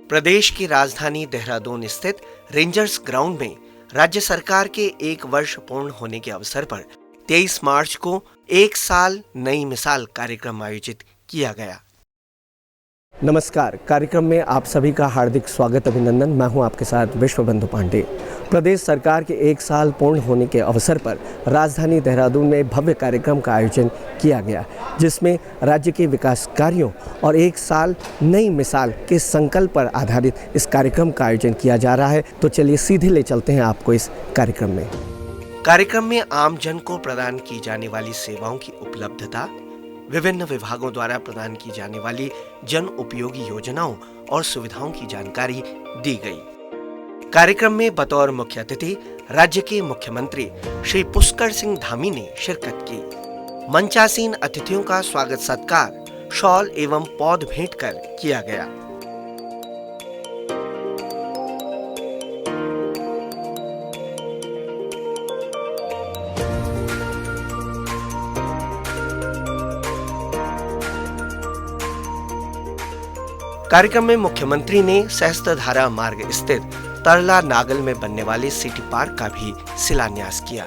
प्रदेश की राजधानी देहरादून स्थित रेंजर्स ग्राउंड में राज्य सरकार के 1 वर्ष पूर्ण होने के अवसर पर 23 मार्च को 1 साल नई मिसाल कार्यक्रम आयोजित किया गया। नमस्कार, कार्यक्रम में आप सभी का हार्दिक स्वागत, अभिनंदन। मैं हूं आपके साथ विश्वबंधु पांडे। प्रदेश सरकार के 1 साल पूर्ण होने के अवसर पर राजधानी देहरादून में भव्य कार्यक्रम का आयोजन किया गया, जिसमें राज्य के विकास कार्यों और 1 साल नई मिसाल के संकल्प पर आधारित इस कार्यक्रम का आयोजन किया जा रहा है। तो चलिए सीधे ले चलते हैं आपको इस कार्यक्रम में। कार्यक्रम में आम जन को प्रदान की जाने वाली सेवाओं की उपलब्धता, विभिन्न विभागों द्वारा प्रदान की जाने वाली जन उपयोगी योजनाओं और सुविधाओं की जानकारी दी गई। कार्यक्रम में बतौर मुख्य अतिथि राज्य के मुख्यमंत्री श्री पुष्कर सिंह धामी ने शिरकत की। मंचासीन अतिथियों का स्वागत सत्कार शॉल एवं पौध भेंट कर किया गया। कार्यक्रम में मुख्यमंत्री ने सहस्त्रधारा मार्ग स्थित तरला नागल में बनने वाले सिटी पार्क का भी शिलान्यास किया।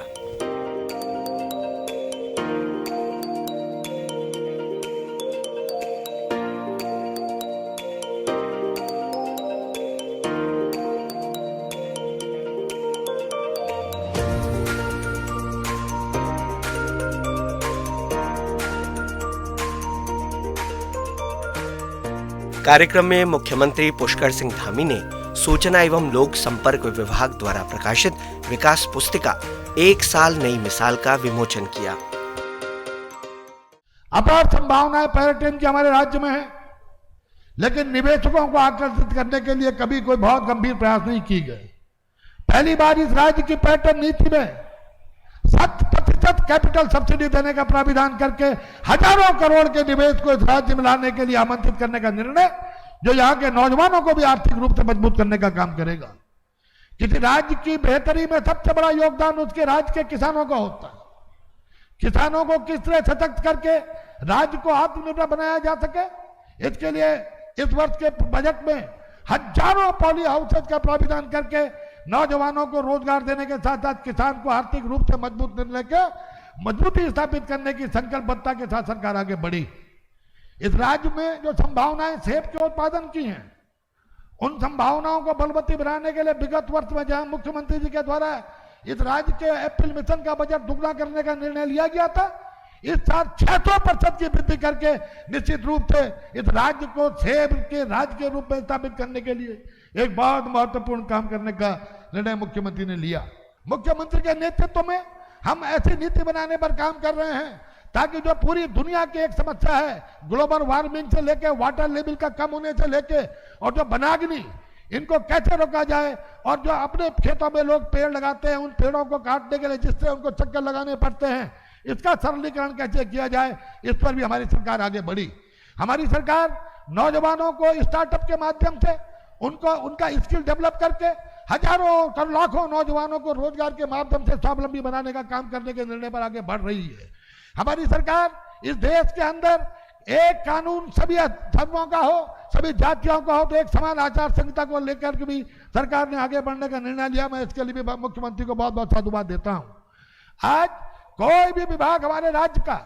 कार्यक्रम में मुख्यमंत्री पुष्कर सिंह धामी ने सूचना एवं लोक संपर्क विभाग द्वारा प्रकाशित विकास पुस्तिका 1 साल नई मिसाल का विमोचन किया। अपार संभावनाएं पर्यटन की हमारे राज्य में है, लेकिन निवेशकों को आकर्षित करने के लिए कभी कोई बहुत गंभीर प्रयास नहीं किए गए। पहली बार इस राज्य की पर्यटन नीति में 100% कैपिटल सब्सिडी देने का प्राविधान करके हजारों करोड़ के निवेश को इस राज्य में लाने के लिए आमंत्रित करने का निर्णय, जो यहाँ के नौजवानों को भी आर्थिक रूप से मजबूत करने का काम करेगा। किसी राज्य की बेहतरी में सबसे बड़ा योगदान उसके राज्य के किसानों का होता है। किसानों को किस तरह सशक्त करके राज्य को आत्मनिर्भर बनाया जा सके, इसके लिए इस वर्ष के बजट में हजारों पॉली हाउसेज का प्राविधान करके नौजवानों को रोजगार देने के साथ साथ किसान को आर्थिक रूप से मजबूती स्थापित करने की संकल्पबद्धता के साथ सरकार आगे बढ़ी। इस राज्य में जो संभावनाएं सेब के उत्पादन की हैं, उन संभावनाओं को बलवती बनाने के लिए विगत वर्ष में जहां मुख्यमंत्री जी के द्वारा इस राज्य के एप्रिल मिशन का बजट दुगना करने का निर्णय लिया गया था, इस साल 600% की वृद्धि करके निश्चित रूप से इस राज्य को सेब के राज्य के रूप में स्थापित करने के लिए एक बहुत महत्वपूर्ण काम करने का निर्णय मुख्यमंत्री ने लिया। मुख्यमंत्री के नेतृत्व में हम ऐसी नीति बनाने पर काम कर रहे हैं ताकि जो पूरी दुनिया की एक समस्या है, ग्लोबल वार्मिंग से लेके वाटर लेवल का कम होने से लेके और जो वनाग्नि, इनको कैसे रोका जाए, और जो अपने खेतों में लोग पेड़ लगाते हैं, उन पेड़ों को काटने के लिए जिससे उनको चक्कर लगाने पड़ते हैं, इसका सरलीकरण कैसे किया जाए, इस पर भी हमारी सरकार आगे बढ़ी। हमारी सरकार नौजवानों को स्टार्टअप के माध्यम से उनका स्किल डेवलप करके हजारों लाखों नौजवानों को रोजगार के माध्यम से स्वावलंबी बनाने का काम करने के निर्णय पर आगे बढ़ रही है। हमारी सरकार इस देश के अंदर एक कानून सभी धर्मों का हो, सभी जातियों का हो, तो एक समान आचार संहिता को लेकर के भी सरकार ने आगे बढ़ने का निर्णय लिया। मैं इसके लिए भी मुख्यमंत्री को बहुत बहुत साधुवाद देता हूं। आज कोई भी विभाग हमारे राज्य का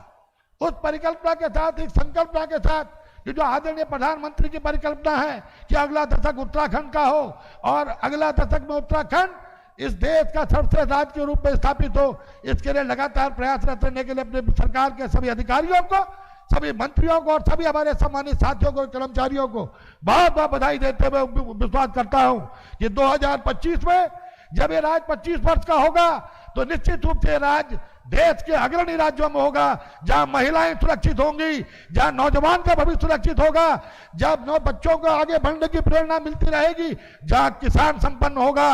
उस परिकल्पना के साथ, एक संकल्पना के साथ, जो आदरणीय प्रधानमंत्री की परिकल्पना है कि अगला दशक उत्तराखंड का हो और अगला दशक में उत्तराखंड इस देश का सर्वश्रेष्ठ राज्य के रूप में स्थापित हो, इसके लिए लगातार प्रयासरत रहने के लिए अपने सरकार के सभी अधिकारियों को, सभी मंत्रियों को और सभी हमारे सम्मानित साथियों को, कर्मचारियों को बहुत बहुत बधाई देते हुए विश्वास करता हूं कि 2025 में जब ये राज्य 25 वर्ष का होगा तो निश्चित रूप से राज्य देश के अग्रणी राज्यों में होगा, जहां महिलाएं सुरक्षित होंगी, जहां नौजवान का भविष्य सुरक्षित होगा, जब बच्चों को आगे बढ़ने की प्रेरणा मिलती रहेगी, जहां किसान संपन्न होगा,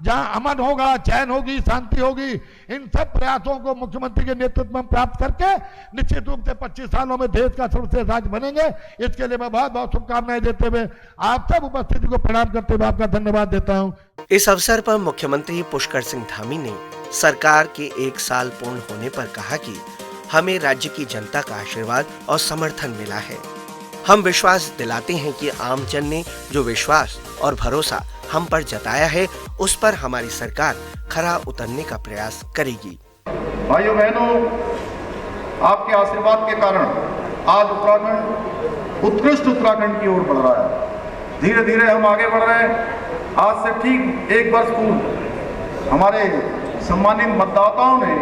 जहां अमन होगा, चैन होगी, शांति होगी। इन सब प्रयासों को मुख्यमंत्री के नेतृत्व में प्राप्त करके निश्चित रूप से 25 सालों में देश का सर्वश्रेष्ठ राज्य बनेंगे। इसके लिए मैं बहुत बहुत शुभकामनाएं देते हुए आप सब उपस्थिति को प्रणाम करते हुए आपका धन्यवाद देता हूं। इस अवसर पर मुख्यमंत्री पुष्कर सिंह धामी ने सरकार के 1 साल पूर्ण होने पर कहा कि हमें राज्य की जनता का आशीर्वाद और समर्थन मिला है। हम विश्वास दिलाते हैं कि आम जन ने जो विश्वास और भरोसा हम पर जताया है, उस पर हमारी सरकार खरा उतरने का प्रयास करेगी। भाइयों बहनों, आपके आशीर्वाद के कारण आज उत्तराखंड उत्कृष्ट उत्तराखंड की ओर बढ़ रहा है। धीरे धीरे हम आगे बढ़ रहे हैं। आज से ठीक 1 वर्ष पूर्व हमारे सम्मानित मतदाताओं ने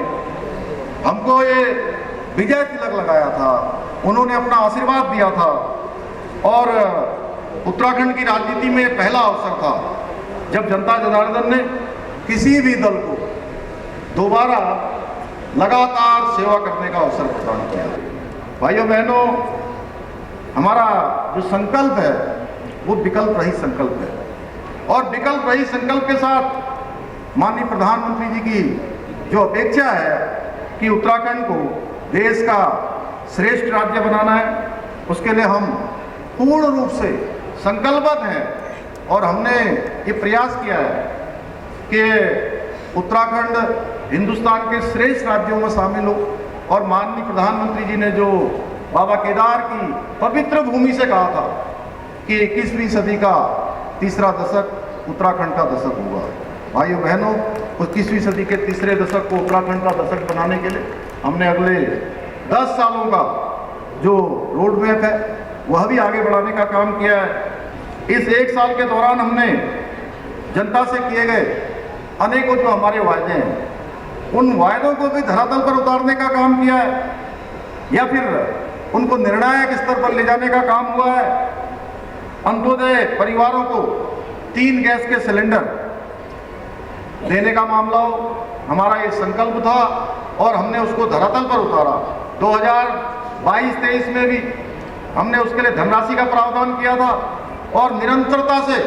हमको ये विजय तिलक लगाया था, उन्होंने अपना आशीर्वाद दिया था और उत्तराखंड की राजनीति में पहला अवसर था जब जनता जनार्दन ने किसी भी दल को दोबारा लगातार सेवा करने का अवसर प्रदान किया। भाइयों बहनों, हमारा जो संकल्प है वो विकल्प रहित संकल्प है और विकल्प रहित संकल्प के साथ माननीय प्रधानमंत्री जी की जो अपेक्षा है कि उत्तराखंड को देश का श्रेष्ठ राज्य बनाना है, उसके लिए हम पूर्ण रूप से संकल्पबद्ध हैं और हमने ये प्रयास किया है कि उत्तराखंड हिंदुस्तान के श्रेष्ठ राज्यों में शामिल हो। और माननीय प्रधानमंत्री जी ने जो बाबा केदार की पवित्र भूमि से कहा था कि 21वीं सदी का तीसरा दशक उत्तराखंड का दशक होगा। भाइयों बहनों, उस 21वीं सदी के तीसरे दशक को उत्तराखंड का दशक बनाने के लिए हमने अगले 10 सालों का जो रोड मैप है वह भी आगे बढ़ाने का काम किया है। इस 1 साल के दौरान हमने जनता से किए गए अनेकों जो हमारे वायदे हैं, उन वायदों को भी धरातल पर उतारने का काम किया है या फिर उनको निर्णायक स्तर पर ले जाने का काम हुआ है। अंत्योदय परिवारों को 3 गैस के सिलेंडर देने का मामला हो, हमारा ये संकल्प था और हमने उसको धरातल पर उतारा। 2022-23 में भी हमने उसके लिए धनराशि का प्रावधान किया था और निरंतरता से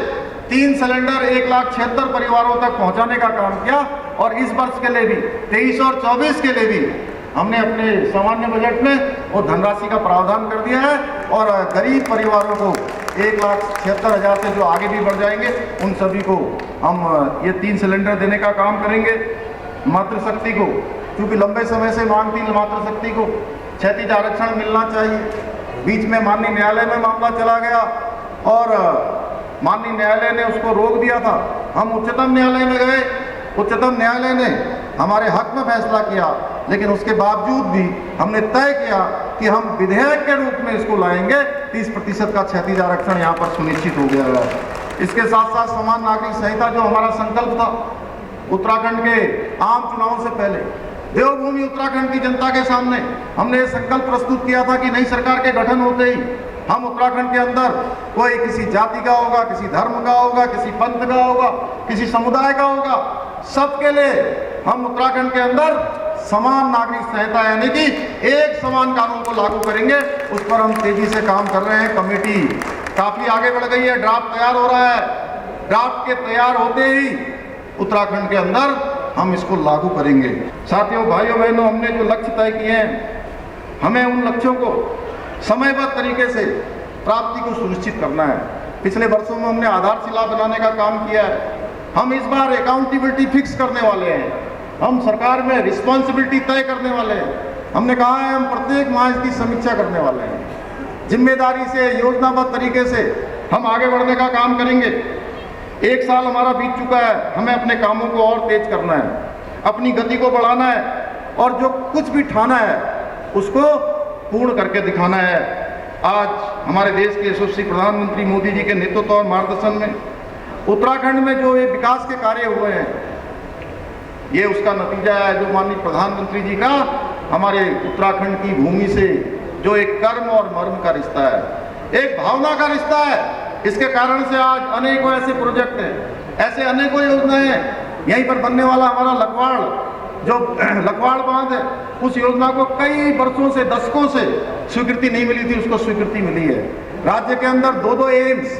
3 सिलेंडर 1,76,000 परिवारों तक पहुंचाने का काम किया। और इस वर्ष के लिए भी 23 और 24 के लिए भी हमने अपने सामान्य बजट में वो धनराशि का प्रावधान कर दिया है और गरीब परिवारों को 1,76,000 से जो आगे भी बढ़ जाएंगे उन सभी को हम ये 3 सिलेंडर देने का काम करेंगे। मातृशक्ति को, क्योंकि लंबे समय से मांग थी मातृशक्ति को क्षैतिज आरक्षण मिलना चाहिए, बीच में माननीय न्यायालय में मामला चला गया और माननीय न्यायालय ने उसको रोक दिया था। हम उच्चतम न्यायालय में गए, उच्चतम न्यायालय ने हमारे हक में फैसला किया, लेकिन उसके बावजूद भी हमने तय किया कि हम विधेयक के रूप में इसको लाएंगे। 30% का क्षैतिज आरक्षण यहाँ पर सुनिश्चित हो गया है। इसके साथ साथ समान नागरिक संहिता जो हमारा संकल्प था उत्तराखंड के आम चुनावों से पहले, देवभूमि उत्तराखंड की जनता के सामने हमने ये संकल्प प्रस्तुत किया था कि नई सरकार के गठन होते ही हम उत्तराखंड के अंदर कोई किसी जाति का होगा, किसी धर्म का होगा, किसी पंथ का होगा, किसी समुदाय का होगा, सबके लिए हम उत्तराखंड के अंदर समान नागरिक संहिता यानी कि एक समान कानून को लागू करेंगे। उस पर हम तेजी से काम कर रहे हैं। कमेटी काफी आगे बढ़ गई है, ड्राफ्ट तैयार हो रहा है। ड्राफ्ट के तैयार होते ही उत्तराखंड के अंदर हम इसको लागू करेंगे। साथियों, भाइयों बहनों, हमने जो लक्ष्य तय किए हैं, हमें उन लक्ष्यों को समयबद्ध तरीके से प्राप्ति को सुनिश्चित करना है। पिछले वर्षों में हमने आधारशिला बनाने का काम किया है। हम इस बार अकाउंटेबिलिटी फिक्स करने वाले हैं। हम सरकार में रिस्पॉन्सिबिलिटी तय करने वाले हैं। हमने कहा है हम प्रत्येक माह इसकी समीक्षा करने वाले हैं। जिम्मेदारी से, योजनाबद्ध तरीके से हम आगे बढ़ने का काम करेंगे। 1 साल हमारा बीत चुका है, हमें अपने कामों को और तेज करना है, अपनी गति को बढ़ाना है और जो कुछ भी ठाना है उसको पूर्ण करके दिखाना है। आज हमारे देश के यशस्वी प्रधानमंत्री मोदी जी के नेतृत्व और मार्गदर्शन में उत्तराखंड में जो ये विकास के कार्य हुए हैं, ये उसका नतीजा है जो माननीय प्रधानमंत्री जी का हमारे उत्तराखंड की भूमि से जो एक कर्म और मर्म का रिश्ता है, एक भावना का रिश्ता है। इसके कारण से आज अनेकों ऐसे प्रोजेक्ट हैं, ऐसे अनेकों योजनाएं हैं। यहीं पर बनने वाला हमारा लखवाड़ बांध है, उस योजना को कई वर्षों से, दशकों से स्वीकृति नहीं मिली थी, उसको स्वीकृति मिली है। राज्य के अंदर 2 एम्स,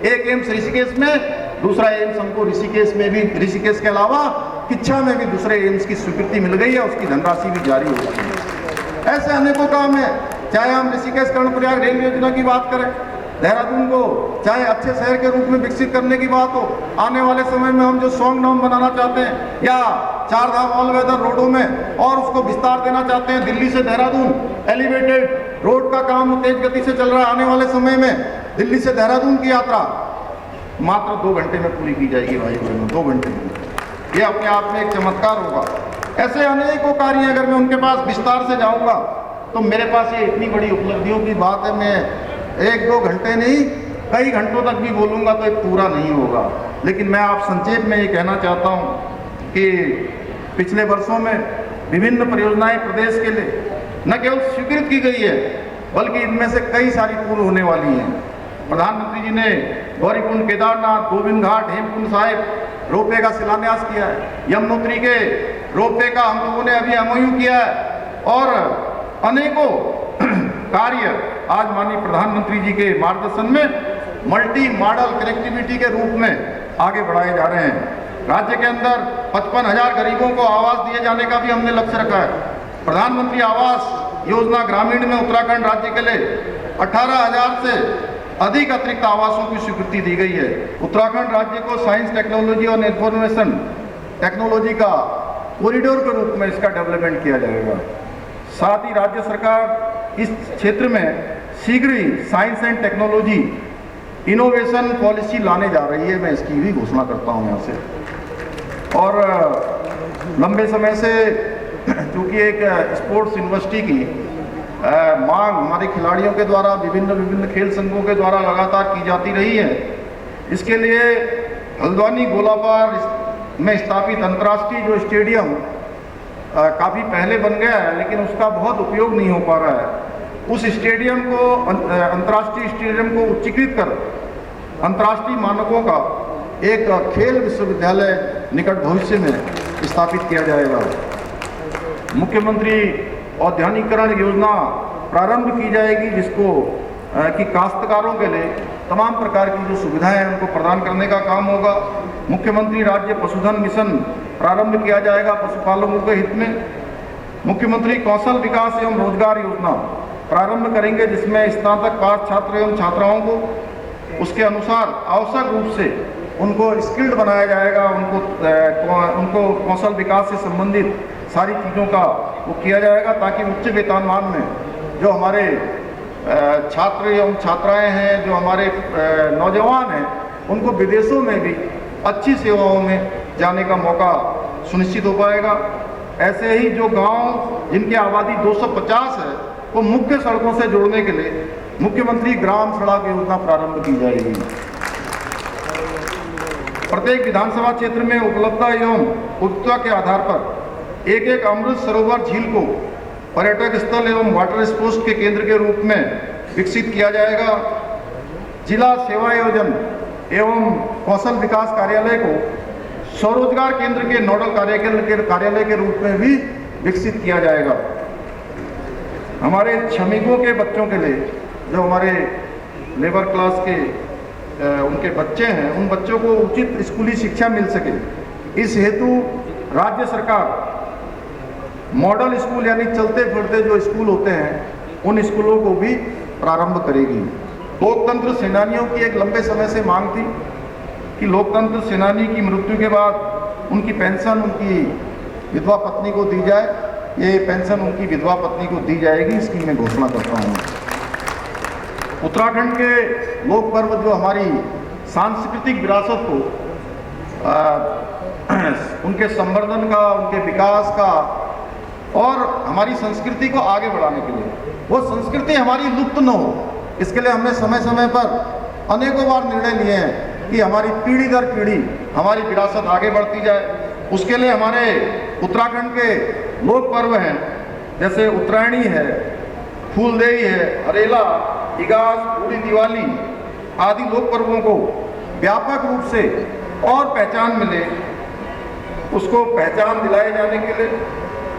एक एम्स ऋषिकेश में, दूसरा एम्स हमको ऋषिकेश में भी, ऋषिकेश के अलावा किच्छा में भी दूसरे एम्स की स्वीकृति मिल गई है, उसकी धनराशि भी जारी हो गई है। ऐसे अनेकों काम है, चाहे हम ऋषिकेश कर्णप्रयाग रेल योजना की बात करें, देहरादून को चाहे अच्छे शहर के रूप में विकसित करने की बात हो, आने वाले समय में हम जो सॉन्ग नाम बनाना चाहते हैं, या चार धाम ऑल वेदर रोडों में और उसको विस्तार देना चाहते हैं। दिल्ली से देहरादून एलिवेटेड रोड का काम तेज गति से चल रहा है। आने वाले समय में दिल्ली से देहरादून की यात्रा मात्र 2 घंटे में पूरी की जाएगी भाई बहनों, 2 घंटे में। ये अपने आप में एक चमत्कार होगा। ऐसे अनेकों कार्य अगर मैं उनके पास विस्तार से जाऊंगा तो मेरे पास ये इतनी बड़ी उपलब्धियों की बात है, मैं 1-2 घंटे नहीं कई घंटों तक भी बोलूंगा तो ये पूरा नहीं होगा। लेकिन मैं आप संक्षेप में ये कहना चाहता हूँ कि पिछले वर्षों में विभिन्न परियोजनाएं प्रदेश के लिए न केवल स्वीकृत की गई है बल्कि इनमें से कई सारी पूर्ण होने वाली हैं। प्रधानमंत्री जी ने गौरीकुंड, केदारनाथ, गोविंद घाट, हेमकुंड साहिब रोपवे का शिलान्यास किया है। यमुनोत्री के रोपवे का हम लोगों ने अभी MOU किया है और अनेकों कार्य आज माननीय प्रधानमंत्री जी के मार्गदर्शन में मल्टी मॉडल कनेक्टिविटी के रूप में आगे बढ़ाए जा रहे हैं। राज्य के अंदर 55,000 गरीबों को आवास दिए जाने का भी हमने लक्ष्य रखा है। प्रधानमंत्री आवास योजना ग्रामीण में उत्तराखंड राज्य के लिए 18,000 से अधिक अतिरिक्त आवासों की स्वीकृति दी गई है। उत्तराखंड राज्य को साइंस, टेक्नोलॉजी और इंफॉर्मेशन टेक्नोलॉजी का कॉरिडोर के रूप में इसका डेवलपमेंट किया जाएगा। साथ ही राज्य सरकार इस क्षेत्र में शीघ्र ही science and technology innovation policy लाने जा रही है। मैं इसकी भी घोषणा करता हूं यहाँ से। और लंबे समय से चूँकि एक स्पोर्ट्स यूनिवर्सिटी की मांग हमारे खिलाड़ियों के द्वारा विभिन्न खेल संघों के द्वारा लगातार की जाती रही है, इसके लिए हल्द्वानी गोलापार में स्थापित अंतर्राष्ट्रीय जो स्टेडियम काफ़ी पहले बन गया है लेकिन उसका बहुत उपयोग नहीं हो पा रहा है। उस स्टेडियम को अंतर्राष्ट्रीय स्टेडियम को उच्चीकृत कर अंतर्राष्ट्रीय मानकों का एक खेल विश्वविद्यालय निकट भविष्य में स्थापित किया जाएगा। मुख्यमंत्री औद्यानिकीकरण योजना प्रारंभ की जाएगी जिसको कि काश्तकारों के लिए तमाम प्रकार की जो सुविधाएं हैं उनको प्रदान करने का काम होगा। मुख्यमंत्री राज्य पशुधन मिशन प्रारंभ किया जाएगा पशुपालकों के हित में। मुख्यमंत्री कौशल विकास एवं रोजगार योजना प्रारंभ करेंगे जिसमें स्नातक पास छात्र एवं छात्राओं को उसके अनुसार आवश्यक रूप से उनको स्किल्ड बनाया जाएगा, उनको कौशल विकास से संबंधित सारी चीज़ों का वो किया जाएगा ताकि उच्च वेतनमान में जो हमारे छात्र एवं छात्राएं हैं, जो हमारे नौजवान हैं, उनको विदेशों में भी अच्छी सेवाओं में जाने का मौका सुनिश्चित हो पाएगा। ऐसे ही जो गांव जिनकी आबादी 250 है वो मुख्य सड़कों से जोड़ने के लिए मुख्यमंत्री ग्राम सड़क योजना प्रारंभ की जाएगी। प्रत्येक विधानसभा क्षेत्र में उपलब्धता एवं उपयुक्तता के आधार पर एक अमृत सरोवर झील को पर्यटक स्थल एवं वाटर स्पोर्ट्स के केंद्र के रूप में विकसित किया जाएगा। जिला सेवा आयोजन एवं कौशल विकास कार्यालय को स्वरोजगार केंद्र के नोडल कार्यालय के रूप में भी विकसित किया जाएगा। हमारे श्रमिकों के बच्चों के लिए जो हमारे लेबर क्लास के उनके बच्चे हैं, उन बच्चों को उचित स्कूली शिक्षा मिल सके, इस हेतु राज्य सरकार मॉडल स्कूल यानी चलते फिरते जो स्कूल होते हैं उन स्कूलों को भी प्रारंभ करेगी। लोकतंत्र सेनानियों की एक लंबे समय से मांग थी कि लोकतंत्र सेनानी की मृत्यु के बाद उनकी पेंशन उनकी विधवा पत्नी को दी जाए। ये पेंशन उनकी विधवा पत्नी को दी जाएगी, इसकी मैं घोषणा करता हूँ। उत्तराखंड के लोक पर्व जो हमारी सांस्कृतिक विरासत को उनके संवर्धन का, उनके विकास का और हमारी संस्कृति को आगे बढ़ाने के लिए, वो संस्कृति हमारी लुप्त न हो, इसके लिए हमने समय समय पर अनेकों बार निर्णय लिए हैं कि हमारी पीढ़ी दर पीढ़ी हमारी विरासत आगे बढ़ती जाए। उसके लिए हमारे उत्तराखंड के लोक पर्व हैं, जैसे उत्तरायणी है, फूलदेई है, हरेला, इगास, बूढ़ी दिवाली आदि लोक पर्वों को व्यापक रूप से और पहचान मिले, उसको पहचान दिलाए जाने के लिए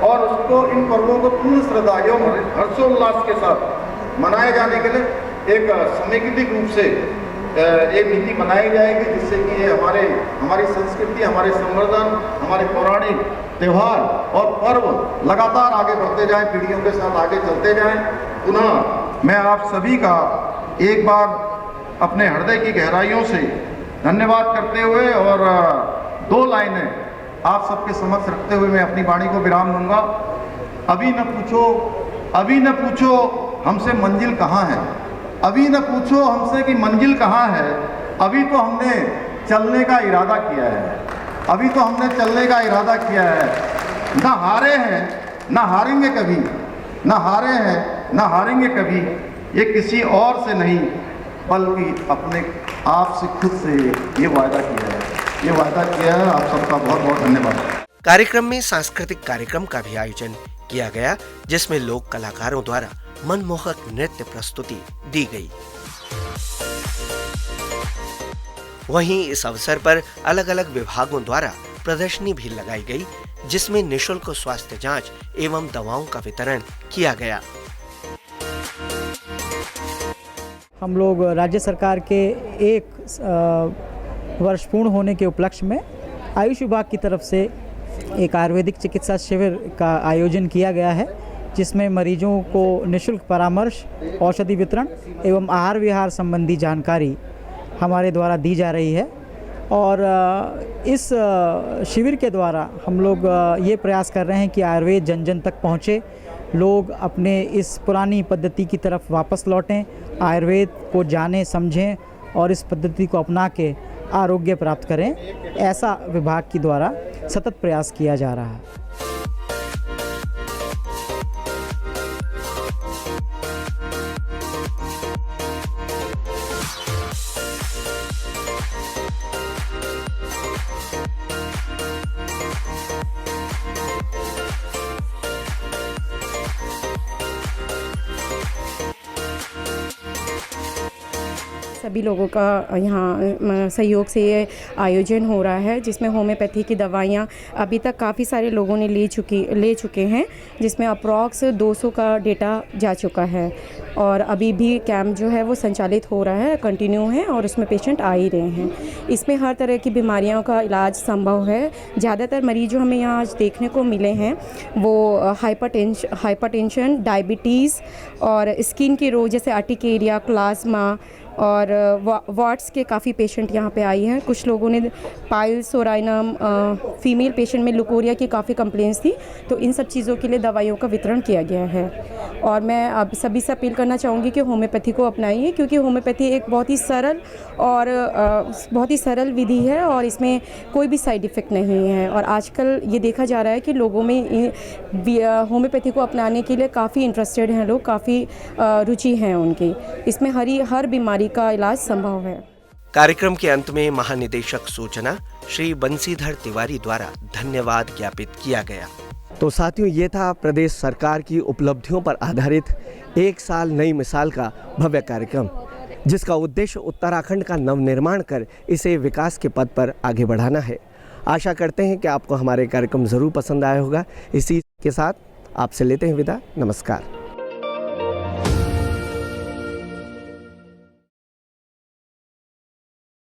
और उसको इन पर्वों को पूर्ण श्रद्धा एवं हर्षोल्लास के साथ मनाए जाने के लिए एक समेकित रूप से एक नीति बनाई जाएगी, जिससे कि ये हमारी संस्कृति, हमारे संवर्धन, हमारे पौराणिक त्यौहार और पर्व लगातार आगे बढ़ते जाएं, पीढ़ियों के साथ आगे चलते जाएं। पुनः मैं आप सभी का एक बार अपने हृदय की गहराइयों से धन्यवाद करते हुए और 2 लाइनें आप सबके समक्ष रखते हुए मैं अपनी वाणी को विराम दूंगा। अभी न पूछो हमसे मंजिल कहाँ है, अभी न पूछो हमसे कि मंजिल कहाँ है, अभी तो हमने चलने का इरादा किया है, अभी तो हमने चलने का इरादा किया है। ना हारे हैं ना हारेंगे कभी, ना हारे हैं ना हारेंगे कभी, ये किसी और से नहीं बल्कि अपने आप से खुद से ये वायदा किया है, ये वायदा किया है। आप सबका बहुत बहुत धन्यवाद। कार्यक्रम में सांस्कृतिक कार्यक्रम का भी आयोजन किया गया, जिसमें लोक कलाकारों द्वारा मनमोहक नृत्य प्रस्तुति दी गई। वहीं इस अवसर पर अलग अलग विभागों द्वारा प्रदर्शनी भी लगाई गई, जिसमें निःशुल्क स्वास्थ्य जांच एवं दवाओं का वितरण किया गया। हम लोग राज्य सरकार के 1 वर्ष पूर्ण होने के उपलक्ष्य में आयुष विभाग की तरफ से एक आयुर्वेदिक चिकित्सा शिविर का आयोजन किया गया है, जिसमें मरीजों को निःशुल्क परामर्श, औषधि वितरण एवं आहार विहार संबंधी जानकारी हमारे द्वारा दी जा रही है। और इस शिविर के द्वारा हम लोग ये प्रयास कर रहे हैं कि आयुर्वेद जन जन तक पहुँचे, लोग अपने इस पुरानी पद्धति की तरफ वापस लौटें, आयुर्वेद को जानें समझें और इस पद्धति को अपना के आरोग्य प्राप्त करें। ऐसा विभाग के द्वारा सतत प्रयास किया जा रहा है। सभी लोगों का यहाँ सहयोग से ये आयोजन हो रहा है, जिसमें होम्योपैथी की दवाइयाँ अभी तक काफ़ी सारे लोगों ने ले चुके हैं, जिसमें अप्रॉक्स 200 का डेटा जा चुका है। और अभी भी कैंप जो है वो संचालित हो रहा है, कंटिन्यू है और उसमें पेशेंट आ ही रहे हैं। इसमें हर तरह की बीमारियों का इलाज संभव है। ज़्यादातर मरीज जो हमें यहाँ आज देखने को मिले हैं वो हाइपरटेंशन, डायबिटीज़ और स्किन के रोग जैसे अर्टिकेरिया, प्लाज्मा और वाट्स के काफ़ी पेशेंट यहाँ पे आई हैं। कुछ लोगों ने पाइल्स, सोराइनम, फीमेल पेशेंट में लुकोरिया की काफ़ी कंप्लेंट्स थी, तो इन सब चीज़ों के लिए दवाइयों का वितरण किया गया है। और मैं अब सभी से अपील करना चाहूँगी कि होम्योपैथी को अपनाइए, क्योंकि होम्योपैथी एक बहुत ही सरल विधि है और इसमें कोई भी साइड इफ़ेक्ट नहीं है। और आजकल ये देखा जा रहा है कि लोगों में होम्योपैथी को अपनाने के लिए काफ़ी इंटरेस्टेड हैं लोग, काफ़ी रुचि है उनकी। इसमें हर बीमारी का इलाज संभव है। कार्यक्रम के अंत में महानिदेशक सूचना श्री बंसीधर तिवारी द्वारा धन्यवाद ज्ञापित किया गया। तो साथियों, ये था प्रदेश सरकार की उपलब्धियों पर आधारित 1 साल नई मिसाल का भव्य कार्यक्रम, जिसका उद्देश्य उत्तराखंड का नवनिर्माण कर इसे विकास के पथ पर आगे बढ़ाना है। आशा करते हैं कि आपको हमारे कार्यक्रम ज़रूर पसंद आया होगा। इसी के साथ आपसे लेते हैं विदा। नमस्कार।